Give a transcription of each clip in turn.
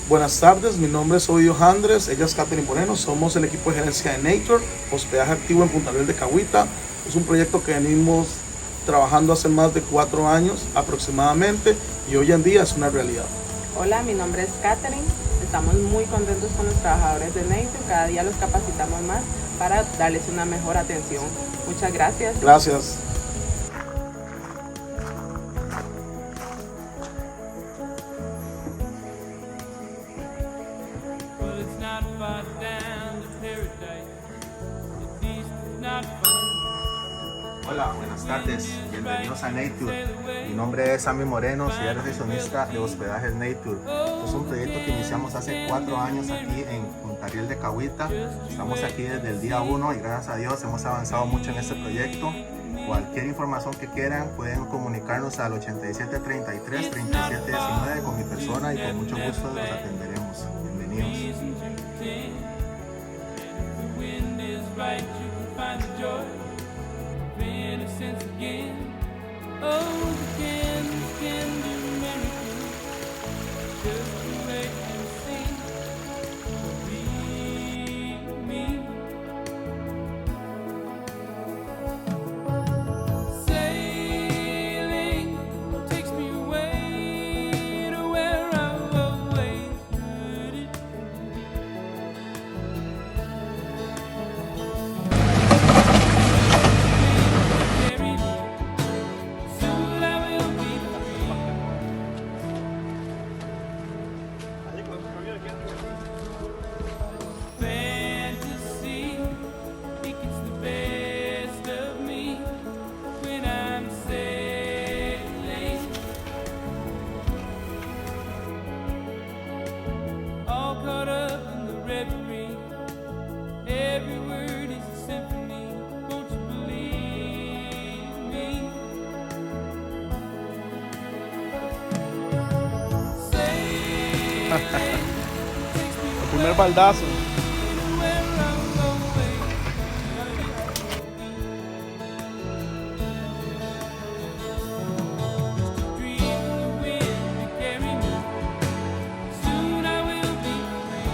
Buenas tardes, mi nombre es Ovidio Andrés, ella es Catherine Moreno, somos el equipo de gerencia de Nature, hospedaje activo en Punta Riel de Cahuita. Es un proyecto que venimos trabajando hace más de 4 años aproximadamente y hoy en día es una realidad. Hola, mi nombre es Catherine, estamos muy contentos con los trabajadores de Nature, cada día los capacitamos más para darles una mejor atención. Muchas gracias. Gracias. Well, it's not far down to paradise. At least it's not fun. Hola, buenas tardes, bienvenidos a Nature. Mi nombre es Sammy Moreno, soy el recepcionista de hospedajes Nature. Este es un proyecto que iniciamos hace 4 años aquí en Punta Riel de Cahuita. Estamos aquí desde el día 1 y gracias a Dios hemos avanzado mucho en este proyecto. Cualquier información que quieran pueden comunicarnos al 8733 3719 con mi persona y con mucho gusto los atenderemos. Bienvenidos. The wind is right, you can find the joy of innocence again. Oh, the candles can do miracles. Just you wait and see. Believe me. Sailing takes me away to where I've always heard it. Carry me. Soon I will be free. Fantasy, think it's the best of me when I'm sailing. All caught up in the reverie. Every word is a symphony. Won't you believe me? Sailing takes me El primer baldazo. where I'm always. Dream the wind to carry me. Soon I will be free.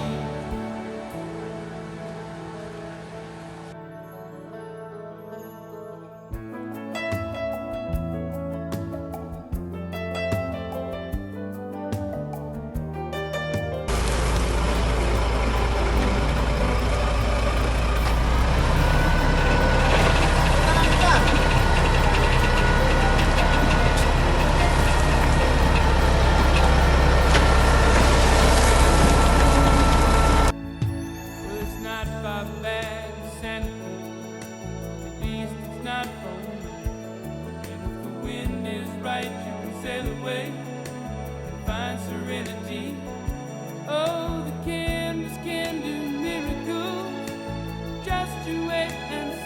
Well, it's not far back to Santa Cruz. At least it's not home. And if the wind is right, you can sail away and find serenity. Oh, the canvas can do miracles. Just you wait and